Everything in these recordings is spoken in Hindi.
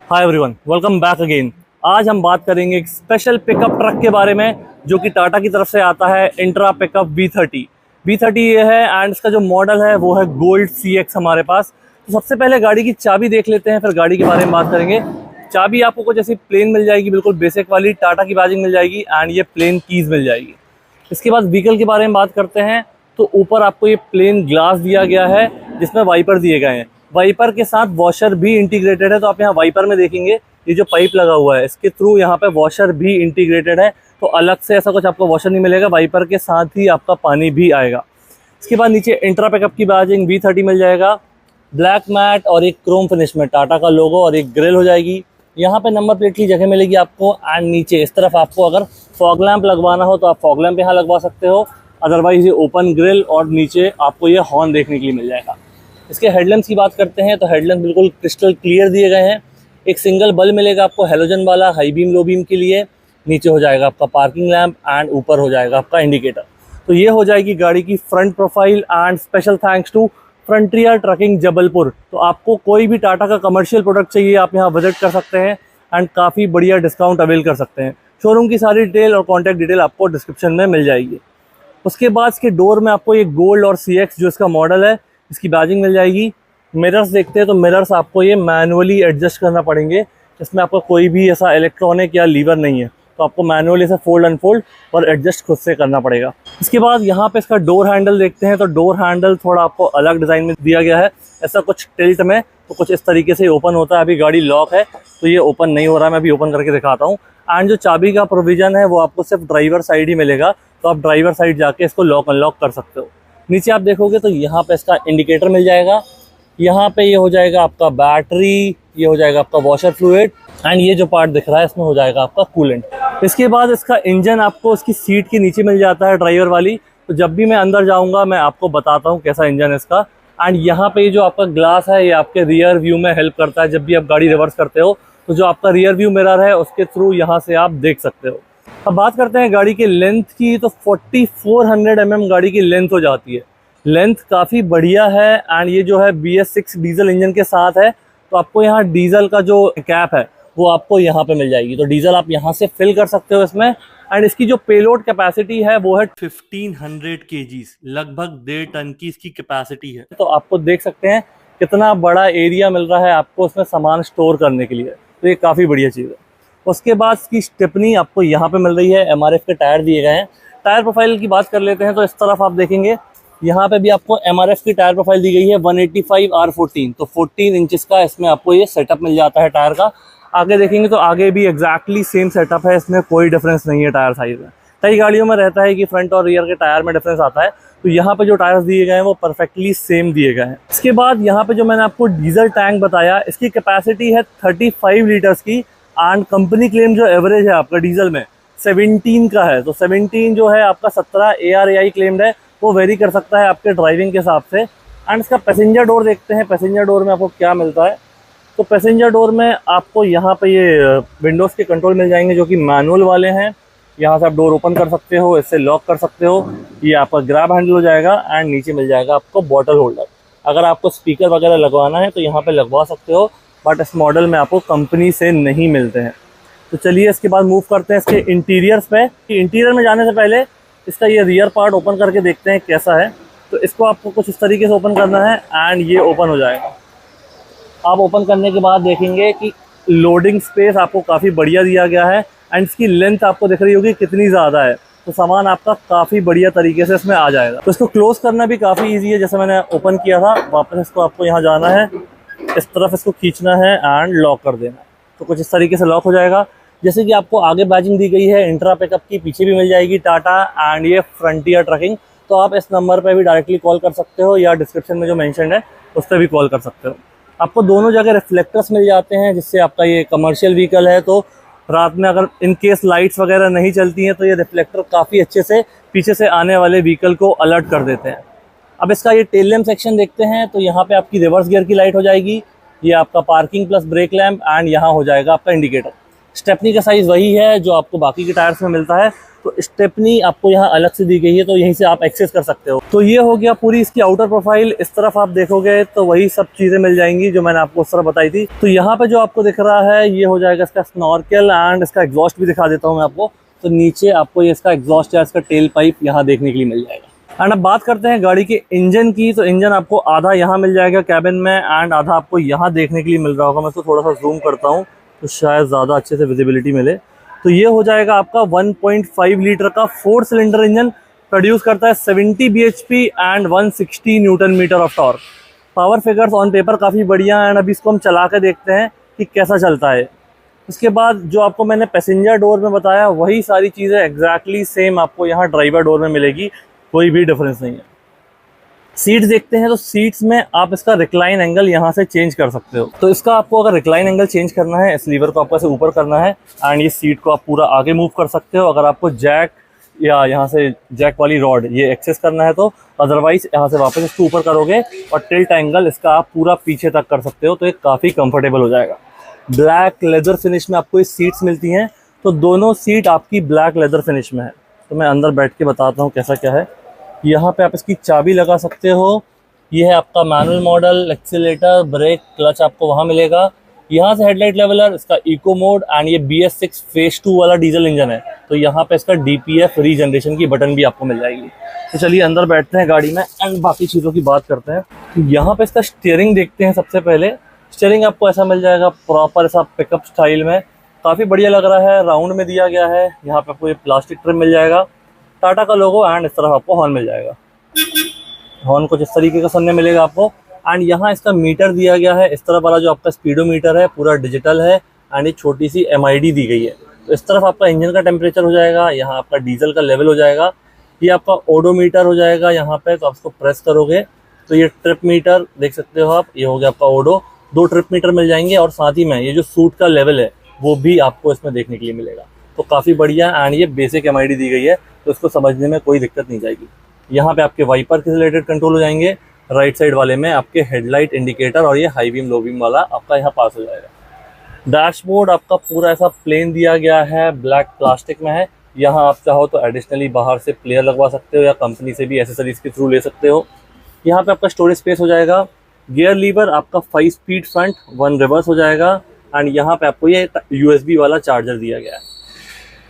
Hi everyone, welcome back again. आज हम बात करेंगे एक स्पेशल पिकअप ट्रक के बारे में जो कि टाटा की तरफ से आता है, इंट्रा पिकअप V30 ये है एंड इसका जो मॉडल है वो है गोल्ड CX हमारे पास। तो सबसे पहले गाड़ी की चाबी देख लेते हैं, फिर गाड़ी के बारे में बात करेंगे। चाबी आपको कुछ ऐसी प्लेन मिल जाएगी, बिल्कुल बेसिक वाली टाटा की बैजिंग मिल जाएगी एंड ये प्लेन कीज मिल जाएगी। इसके बाद व्हीकल के बारे में बात करते हैं तो ऊपर आपको ये प्लेन ग्लास दिया गया है जिसमें वाइपर दिए गए हैं। वाइपर के साथ वॉशर भी इंटीग्रेटेड है, तो आप यहाँ वाइपर में देखेंगे ये जो पाइप लगा हुआ है इसके थ्रू यहाँ पे वॉशर भी इंटीग्रेटेड है, तो अलग से ऐसा कुछ आपको वॉशर नहीं मिलेगा, वाइपर के साथ ही आपका पानी भी आएगा। इसके बाद नीचे इंट्रा पिकअप की बैजिंग V30 मिल जाएगा, ब्लैक मैट और एक क्रोम फिनिश में टाटा का लोगो और एक ग्रिल हो जाएगी। यहाँ पे नंबर प्लेट की जगह मिलेगी आपको एंड नीचे इस तरफ आपको अगर फॉग लैंप लगवाना हो तो आप फॉग लैंप यहाँ लगवा सकते हो, अदरवाइज ये ओपन ग्रिल और नीचे आपको ये हॉर्न देखने के लिए मिल जाएगा। इसके हेडलैम्प्स की बात करते हैं तो हेडलैम्प बिल्कुल क्रिस्टल क्लियर दिए गए हैं। एक सिंगल बल्ब मिलेगा आपको हेलोजन वाला, हाई बीम लो बीम के लिए। नीचे हो जाएगा आपका पार्किंग लैंप एंड ऊपर हो जाएगा आपका इंडिकेटर। तो ये हो जाएगी गाड़ी की front profile and special thanks to frontier trucking Jabalpur. तो आपको कोई भी टाटा का कमर्शियल प्रोडक्ट चाहिए आप यहाँ विजिट कर सकते हैं एंड काफ़ी बढ़िया डिस्काउंट अवेल कर सकते हैं। शोरूम की सारी डिटेल और कॉन्टैक्ट डिटेल आपको डिस्क्रिप्शन में मिल जाएगी। उसके बाद इसके डोर में आपको ये गोल्ड और CX जो इसका मॉडल है इसकी बैजिंग मिल जाएगी। मिरर्स देखते हैं तो मिरर्स आपको ये मैनुअली एडजस्ट करना पड़ेंगे, इसमें आपका कोई भी ऐसा इलेक्ट्रॉनिक या लीवर नहीं है, तो आपको मैनुअली इसे फोल्ड अनफोल्ड और एडजस्ट खुद से करना पड़ेगा। इसके बाद यहाँ पे इसका डोर हैंडल देखते हैं तो डोर हैंडल थोड़ा आपको अलग डिज़ाइन में दिया गया है, ऐसा कुछ टिल्ट में, तो कुछ इस तरीके से ओपन होता है। अभी गाड़ी लॉक है तो ये ओपन नहीं हो रहा है, मैं अभी ओपन करके दिखाता हूँ। एंड जो चाबी का प्रोविज़न है वो आपको सिर्फ ड्राइवर साइड ही मिलेगा, तो आप ड्राइवर साइड जाके इसको लॉक अनलॉक कर सकते हो। नीचे आप देखोगे तो यहाँ पे इसका इंडिकेटर मिल जाएगा, यहाँ पे ये हो जाएगा आपका बैटरी, ये हो जाएगा आपका वॉशर फ्लूइड एंड ये जो पार्ट दिख रहा है इसमें हो जाएगा आपका कूलेंट। इसके बाद इसका इंजन आपको इसकी सीट के नीचे मिल जाता है ड्राइवर वाली, तो जब भी मैं अंदर जाऊँगा मैं आपको बताता हूँ कैसा इंजन है इसका। एंड यहाँ पे ये जो आपका ग्लास है ये आपके रियर व्यू में हेल्प करता है, जब भी आप गाड़ी रिवर्स करते हो तो जो आपका रियर व्यू मिरर है उसके थ्रू यहाँ से आप देख सकते हो। अब बात करते हैं गाड़ी के लेंथ की, तो 4400 mm गाड़ी की लेंथ हो जाती है। लेंथ काफ़ी बढ़िया है एंड ये जो है BS6 डीजल इंजन के साथ है, तो आपको यहाँ डीजल का जो कैप है वो आपको यहाँ पे मिल जाएगी, तो डीजल आप यहाँ से फिल कर सकते हो इसमें। एंड इसकी जो पेलोड कैपेसिटी है वो है 1500 kgs, लगभग 1.5 टन की इसकी कैपेसिटी है। तो आपको देख सकते हैं कितना बड़ा एरिया मिल रहा है आपको उसमें सामान स्टोर करने के लिए, तो ये काफ़ी बढ़िया चीज़ है। उसके बाद इसकी स्टेपनी आपको यहाँ पे मिल रही है, MRF के टायर दिए गए हैं। टायर प्रोफाइल की बात कर लेते हैं तो इस तरफ आप देखेंगे यहाँ पे भी आपको MRF की टायर प्रोफाइल दी गई है 185R14, तो 14 इंचेस का इसमें आपको ये सेटअप मिल जाता है टायर का। आगे देखेंगे तो आगे भी एग्जैक्टली सेम सेटअप है, इसमें कोई डिफरेंस नहीं है टायर साइज में। कई गाड़ियों में रहता है कि फ्रंट और रियर के टायर में डिफरेंस आता है, तो यहाँ पे जो टायर्स दिए गए हैं वो परफेक्टली सेम दिए गए हैं। इसके बाद यहाँ पे जो मैंने आपको डीजल टैंक बताया इसकी कैपेसिटी है 35 लीटर्स की एंड कंपनी क्लेम जो एवरेज है आपका डीजल में 17 का है, तो 17 जो है आपका 17 ARAI क्लेम्ड है, वो वेरी कर सकता है आपके ड्राइविंग के हिसाब से। एंड इसका पैसेंजर डोर देखते हैं, पैसेंजर डोर में आपको क्या मिलता है। तो पैसेंजर डोर में आपको यहाँ पे ये विंडोज़ के कंट्रोल मिल जाएंगे जो कि मैनुअल वाले हैं। यहाँ से आप डोर ओपन कर सकते हो, इससे लॉक कर सकते हो, ये आपका ग्रैब हैंडल हो जाएगा एंड नीचे मिल जाएगा आपको बॉटल होल्डर। अगर आपको स्पीकर वगैरह लगवाना है तो यहाँ पे लगवा सकते हो, बट इस मॉडल में आपको कंपनी से नहीं मिलते हैं। तो चलिए इसके बाद मूव करते हैं इसके इंटीरियर्स पे। इंटीरियर में जाने से पहले इसका ये रियर पार्ट ओपन करके देखते हैं कैसा है। तो इसको आपको कुछ इस तरीके से ओपन करना है एंड ये ओपन हो जाएगा। आप ओपन करने के बाद देखेंगे कि लोडिंग स्पेस आपको काफ़ी बढ़िया दिया गया है एंड इसकी लेंथ आपको दिख रही होगी कितनी ज़्यादा है, तो सामान आपका काफ़ी बढ़िया तरीके से इसमें आ जाएगा। तो इसको क्लोज़ करना भी काफ़ी ईजी है, जैसे मैंने ओपन किया था वापस इसको आपको यहाँ जाना है, इस तरफ इसको खींचना है एंड लॉक कर देना है, तो कुछ इस तरीके से लॉक हो जाएगा। जैसे कि आपको आगे बैजिंग दी गई है इंट्रा पिकअप की, पीछे भी मिल जाएगी टाटा एंड ये फ्रंटियर ट्रकिंग, तो आप इस नंबर पे भी डायरेक्टली कॉल कर सकते हो या डिस्क्रिप्शन में जो मेंशन है उस पर भी कॉल कर सकते हो। आपको दोनों जगह रिफ्लेक्टर्स मिल जाते हैं, जिससे आपका ये कमर्शियल व्हीकल है तो रात में अगर इन केस लाइट्स वगैरह नहीं चलती हैं तो ये रिफ्लेक्टर काफ़ी अच्छे से पीछे से आने वाले व्हीकल को अलर्ट कर देते हैं। अब इसका ये टेल लैम्प सेक्शन देखते हैं तो यहाँ पे आपकी रिवर्स गियर की लाइट हो जाएगी, ये आपका parking plus brake lamp and यहाँ हो जाएगा आपका इंडिकेटर। स्टेपनी का साइज़ वही है जो आपको बाकी के टायर्स में मिलता है, तो स्टेपनी आपको यहाँ अलग से दी गई है, तो यहीं से आप एक्सेस कर सकते हो। तो ये हो गया पूरी इसकी आउटर प्रोफाइल। इस तरफ आप देखोगे तो वही सब चीज़ें मिल जाएंगी जो मैंने आपको उस तरह बताई थी। तो यहाँ पे जो आपको दिख रहा है ये हो जाएगा इसका स्नॉर्केल, एंड इसका एग्जॉस्ट भी दिखा देता हूँ मैं आपको। तो नीचे आपको ये इसका एग्जॉस्ट या इसका टेल पाइप यहाँ देखने के लिए मिल जाएगा। एंड अब बात करते हैं गाड़ी के इंजन की। तो इंजन आपको आधा यहाँ मिल जाएगा कैबिन में, एंड आधा आपको यहाँ देखने के लिए मिल रहा होगा। मैं इसको थोड़ा सा जूम करता हूँ तो शायद ज़्यादा अच्छे से विजिबिलिटी मिले। तो ये हो जाएगा आपका 1.5 लीटर का 4 सिलेंडर इंजन, प्रोड्यूस करता है 70 bhp and 160 newton metre of torque. Power figures on paper काफ़ी बढ़िया हैं, एंड अभी इसको हम चला के देखते हैं कि कैसा चलता है। उसके बाद जो आपको मैंने पैसेंजर डोर में बताया वही सारी चीज़ें एग्जैक्टली सेम आपको यहाँ ड्राइवर डोर में मिलेगी, कोई भी डिफरेंस नहीं है। सीट्स देखते हैं तो सीट्स में आप इसका रिक्लाइन एंगल यहाँ से चेंज कर सकते हो। तो इसका आपको अगर रिक्लाइन एंगल चेंज करना है, इस लीवर को आपको ऐसे ऊपर करना है, एंड ये सीट को आप पूरा आगे मूव कर सकते हो। अगर आपको जैक या यहाँ से जैक वाली रॉड ये एक्सेस करना है तो, अदरवाइज यहाँ से वापस इसको ऊपर करोगे और टिल्ट एंगल इसका आप पूरा पीछे तक कर सकते हो, तो ये काफ़ी कंफर्टेबल हो जाएगा। ब्लैक लेदर फिनिश में आपको ये सीट्स मिलती हैं, तो दोनों सीट आपकी ब्लैक लेदर फिनिश में है। तो मैं अंदर बैठ के बताता हूँ कैसा क्या है। यहाँ पे आप इसकी चाबी लगा सकते हो। ये है आपका manual model, accelerator, brake, clutch आपको वहाँ मिलेगा। यहाँ से हेडलाइट लेवलर, इसका इको मोड, एंड ये BS6 फेज 2 वाला डीजल इंजन है, तो यहाँ पे इसका DPF रीजनरेशन की बटन भी आपको मिल जाएगी। तो चलिए अंदर बैठते हैं गाड़ी में एंड बाकी चीज़ों की बात करते हैं। तो यहाँ पे इसका स्टीयरिंग देखते हैं। सबसे पहले स्टीयरिंग आपको ऐसा मिल जाएगा प्रॉपर ऐसा पिकअप स्टाइल में, काफ़ी बढ़िया लग रहा है, राउंड में दिया गया है। यहाँ पे आपको ये प्लास्टिक ट्रिम मिल जाएगा, टाटा का लोगो, एंड इस तरफ आपको हॉर्न मिल जाएगा। हॉर्न कुछ इस तरीके का सुनने मिलेगा आपको। एंड यहाँ इसका मीटर दिया गया है, इस तरफ वाला जो आपका स्पीडोमीटर है पूरा डिजिटल है, एंड एक छोटी सी MID दी गई है। तो इस तरफ आपका इंजन का टेम्परेचर हो जाएगा, यहाँ आपका डीजल का लेवल हो जाएगा। ये आपका ओडोमीटर हो जाएगा यहाँ पे, तो आप इसको प्रेस करोगे तो ये ट्रिप मीटर देख सकते हो आप, ये हो गया आपका ओडो। 2 ट्रिप मीटर मिल जाएंगे, और साथ ही में ये जो सूट का लेवल है वो भी आपको इसमें देखने के लिए मिलेगा। तो काफ़ी बढ़िया, एंड ये बेसिक MID दी गई है, तो इसको समझने में कोई दिक्कत नहीं जाएगी। यहाँ पे आपके वाइपर के रिलेटेड कंट्रोल हो जाएंगे। राइट साइड वाले में आपके हेडलाइट इंडिकेटर और ये हाई बीम लो बीम वाला आपका यहाँ पास हो जाएगा। डैशबोर्ड आपका पूरा ऐसा प्लेन दिया गया है, ब्लैक प्लास्टिक में है। यहाँ आप चाहो तो एडिशनली बाहर से प्लेयर लगवा सकते हो, या कंपनी से भी एसेसरीज के थ्रू ले सकते हो। यहाँ पे आपका स्टोरेज स्पेस हो जाएगा। गियर लीवर आपका 5 स्पीड फ्रंट 1 रिवर्स हो जाएगा, एंड यहाँ पे आपको ये USB वाला चार्जर दिया गया है।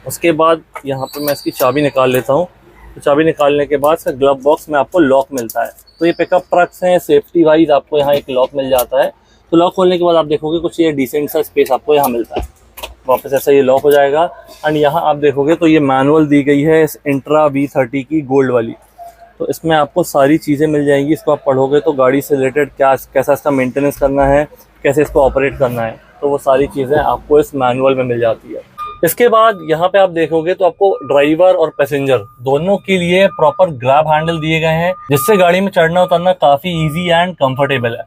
उसके बाद यहाँ पे मैं इसकी चाबी निकाल लेता हूँ। तो चाबी निकालने के बाद इसका ग्लव बॉक्स में आपको लॉक मिलता है। तो ये पिकअप ट्रक्स हैं, सेफ्टी वाइज आपको यहाँ एक लॉक मिल जाता है। तो लॉक खोलने के बाद आप देखोगे कुछ ये डिसेंट सा स्पेस आपको यहाँ मिलता है। वापस ऐसा ये लॉक हो जाएगा, एंड यहाँ आप देखोगे तो ये मैनुअल दी गई है इस इंट्रा V30 की गोल्ड वाली। तो इसमें आपको सारी चीज़ें मिल जाएंगी। इसको आप पढ़ोगे तो गाड़ी से रिलेटेड कैसा इसका मेंटेनेंस करना है, कैसे इसको ऑपरेट करना है, तो वो सारी चीज़ें आपको इस मैनुअल में मिल जाती है। इसके बाद यहाँ पे आप देखोगे तो आपको ड्राइवर और पैसेंजर दोनों के लिए प्रॉपर ग्रैब हैंडल दिए गए हैं, जिससे गाड़ी में चढ़ना उतरना काफ़ी ईजी एंड कंफर्टेबल है।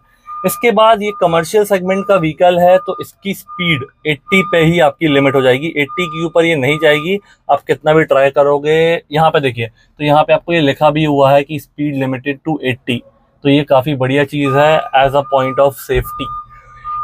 इसके बाद ये कमर्शियल सेगमेंट का व्हीकल है, तो इसकी स्पीड 80 पे ही आपकी लिमिट हो जाएगी। 80 के ऊपर ये नहीं जाएगी, आप कितना भी ट्राई करोगे। यहाँ पे देखिए, तो यहाँ पे आपको ये लिखा भी हुआ है कि स्पीड लिमिटेड टू 80, तो ये काफ़ी बढ़िया चीज़ है as a point of safety.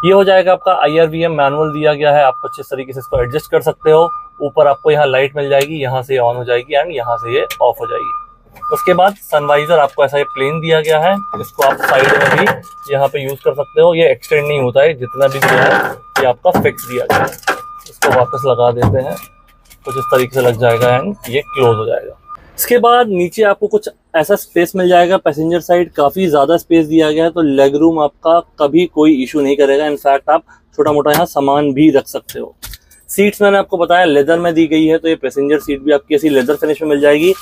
ये हो जाएगा आपका IRVM मैनुअल दिया गया है, आप कुछ इस तरीके से इसको एडजस्ट कर सकते हो। ऊपर आपको यहाँ लाइट मिल जाएगी, यहाँ से ऑन हो जाएगी एंड यहाँ से ये ऑफ हो जाएगी। उसके बाद सनवाइजर आपको ऐसा ये प्लेन दिया गया है, इसको आप साइड में भी यहाँ पे यूज कर सकते हो। ये एक्सटेंड नहीं होता है, जितना भी दिया है ये आपका फिक्स दिया गया है। इसको वापस लगा देते हैं, कुछ इस तरीके से लग जाएगा एंड ये क्लोज हो जाएगा। इसके बाद नीचे आपको कुछ ऐसा स्पेस मिल जाएगा, पैसेंजर साइड काफ़ी ज़्यादा स्पेस दिया गया है, तो लेग रूम आपका कभी कोई इशू नहीं करेगा। इनफैक्ट आप छोटा मोटा यहाँ सामान भी रख सकते हो। सीट्स मैंने आपको बताया लेदर में दी गई है, तो ये पैसेंजर सीट भी आपकी ऐसी लेदर फिनिश में मिल जाएगी।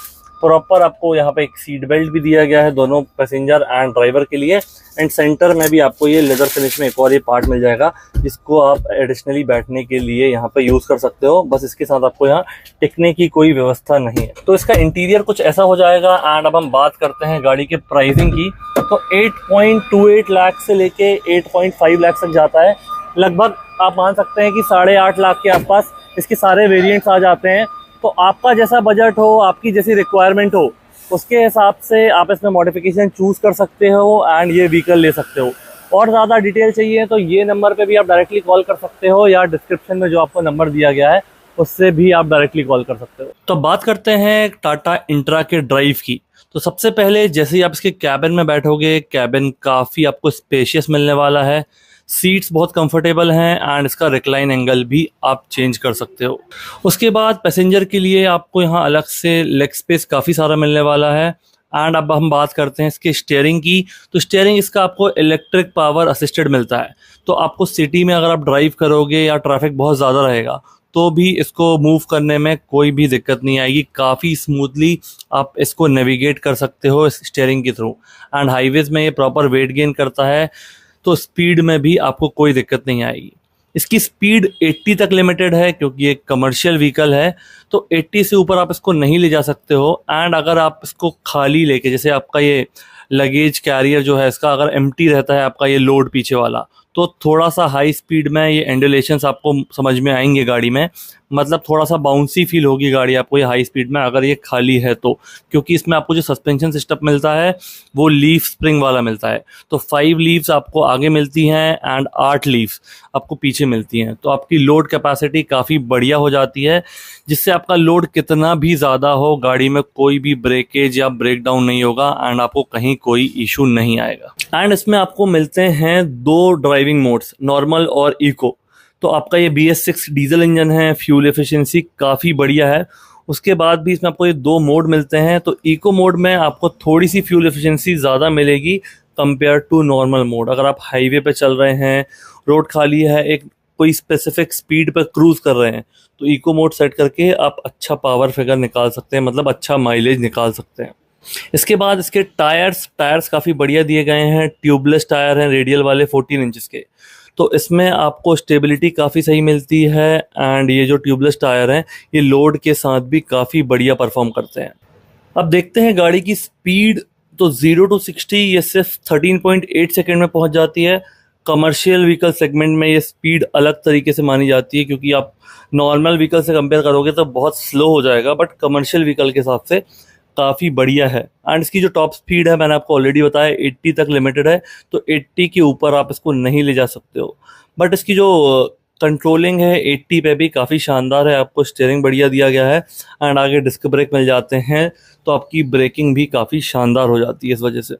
प्रॉपर आपको यहाँ पे एक सीट बेल्ट भी दिया गया है दोनों पैसेंजर एंड ड्राइवर के लिए, एंड सेंटर में भी आपको ये लेदर फिनिश में एक और ये पार्ट मिल जाएगा, जिसको आप एडिशनली बैठने के लिए यहाँ पे यूज कर सकते हो। बस इसके साथ आपको यहाँ टिकने की कोई व्यवस्था नहीं है। तो इसका इंटीरियर कुछ ऐसा हो जाएगा। एंड अब हम बात करते हैं गाड़ी के प्राइसिंग की, तो 8.28 लाख से लेके 8.5 लाख तक जाता है। लगभग आप मान सकते हैं कि 8.5 लाख के आसपास इसके सारे वेरिएंट्स आ जाते हैं। तो आपका जैसा बजट हो, आपकी जैसी रिक्वायरमेंट हो, उसके हिसाब से आप इसमें मॉडिफिकेशन चूज कर सकते हो एंड ये व्हीकल ले सकते हो। और ज़्यादा डिटेल चाहिए तो ये नंबर पे भी आप डायरेक्टली कॉल कर सकते हो, या डिस्क्रिप्शन में जो आपको नंबर दिया गया है उससे भी आप डायरेक्टली कॉल कर सकते हो। तो बात करते हैं टाटा इंट्रा के ड्राइव की। तो सबसे पहले जैसे ही आप इसके कैबिन में बैठोगे, कैबिन काफ़ी आपको स्पेशियस मिलने वाला है, सीट्स बहुत कंफर्टेबल हैं एंड इसका रिक्लाइन एंगल भी आप चेंज कर सकते हो। उसके बाद पैसेंजर के लिए आपको यहाँ अलग से लेग स्पेस काफ़ी सारा मिलने वाला है। एंड अब हम बात करते हैं इसके स्टीयरिंग की। तो स्टीयरिंग इसका आपको इलेक्ट्रिक पावर असिस्टेड मिलता है, तो आपको सिटी में अगर आप ड्राइव करोगे या ट्रैफिक बहुत ज़्यादा रहेगा तो भी इसको मूव करने में कोई भी दिक्कत नहीं आएगी। काफ़ी स्मूथली आप इसको नेविगेट कर सकते हो इस स्टीयरिंग के थ्रू। एंड हाईवेज में ये प्रॉपर वेट गेन करता है, तो स्पीड में भी आपको कोई दिक्कत नहीं आएगी। इसकी स्पीड 80 तक लिमिटेड है क्योंकि ये कमर्शियल व्हीकल है, तो 80 से ऊपर आप इसको नहीं ले जा सकते हो। एंड अगर आप इसको खाली लेके, जैसे आपका ये लगेज कैरियर जो है इसका अगर एम्प्टी रहता है आपका ये लोड पीछे वाला, तो थोड़ा सा हाई स्पीड में ये एंडुलेशंस आपको समझ में आएंगे गाड़ी में, मतलब थोड़ा सा बाउंसी फील होगी गाड़ी आपको ये हाई स्पीड में अगर ये खाली है तो, क्योंकि इसमें आपको जो सस्पेंशन सिस्टम मिलता है वो लीफ स्प्रिंग वाला मिलता है। तो 5 लीव्स आपको आगे मिलती हैं एंड 8 लीव्स आपको पीछे मिलती हैं, तो आपकी लोड कैपेसिटी काफ़ी बढ़िया हो जाती है, जिससे आपका लोड कितना भी ज़्यादा हो गाड़ी में कोई भी ब्रेकेज या ब्रेक डाउन नहीं होगा एंड आपको कहीं कोई इशू नहीं आएगा। एंड इसमें आपको मिलते हैं 2 ड्राइविंग मोड्स, नॉर्मल और इको। तो आपका ये BS6 डीजल इंजन है, फ्यूल एफिशिएंसी काफ़ी बढ़िया है। उसके बाद भी इसमें आपको ये 2 मोड मिलते हैं। तो इको मोड में आपको थोड़ी सी फ्यूल एफिशिएंसी ज़्यादा मिलेगी कंपेयर टू नॉर्मल मोड। अगर आप हाईवे पे चल रहे हैं, रोड खाली है, एक कोई स्पेसिफिक स्पीड पर क्रूज कर रहे हैं, तो इको मोड सेट करके आप अच्छा पावर फिगर निकाल सकते हैं, मतलब अच्छा माइलेज निकाल सकते हैं। इसके बाद इसके टायर्स काफ़ी बढ़िया दिए गए हैं, ट्यूबलेस टायर हैं रेडियल वाले 14 इंचेस के, तो इसमें आपको स्टेबिलिटी काफ़ी सही मिलती है। एंड ये जो ट्यूबलेस टायर हैं ये लोड के साथ भी काफ़ी बढ़िया परफॉर्म करते हैं। अब देखते हैं गाड़ी की स्पीड। तो 0 to 60 ये सिर्फ 13.8 सेकेंड में पहुंच जाती है। कमर्शियल व्हीकल सेगमेंट में ये स्पीड अलग तरीके से मानी जाती है, क्योंकि आप नॉर्मल व्हीकल से कंपेयर करोगे तो बहुत स्लो हो जाएगा, बट कमर्शियल व्हीकल के हिसाब से काफ़ी बढ़िया है। एंड इसकी जो टॉप स्पीड है मैंने आपको ऑलरेडी बताया 80 तक लिमिटेड है, तो 80 के ऊपर आप इसको नहीं ले जा सकते हो। बट इसकी जो कंट्रोलिंग है 80 पे भी काफ़ी शानदार है, आपको स्टीयरिंग बढ़िया दिया गया है एंड आगे डिस्क ब्रेक मिल जाते हैं, तो आपकी ब्रेकिंग भी काफ़ी शानदार हो जाती है इस वजह से।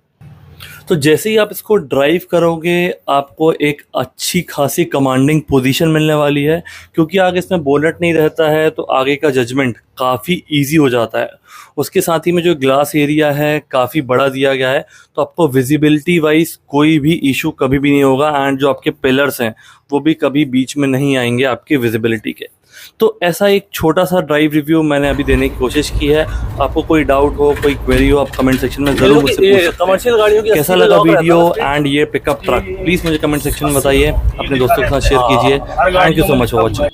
तो जैसे ही आप इसको ड्राइव करोगे आपको एक अच्छी खासी कमांडिंग पोजीशन मिलने वाली है, क्योंकि आगे इसमें बोनेट नहीं रहता है, तो आगे का जजमेंट काफ़ी इजी हो जाता है। उसके साथ ही में जो ग्लास एरिया है काफ़ी बड़ा दिया गया है, तो आपको विजिबिलिटी वाइज कोई भी इशू कभी भी नहीं होगा। एंड जो आपके पिलर्स हैं वो भी कभी बीच में नहीं आएंगे आपकी विजिबिलिटी के। तो ऐसा एक छोटा सा ड्राइव रिव्यू मैंने अभी देने की कोशिश की है। आपको कोई डाउट हो, कोई क्वेरी हो, आप कमेंट सेक्शन में जरूर मुझसे पूछ सकते हैं। कमर्शियल गाड़ियों की कैसा लगा वीडियो एंड ये पिकअप ट्रक, प्लीज मुझे कमेंट सेक्शन में बताइए, अपने दोस्तों के साथ शेयर कीजिए। Thank you so much for watching.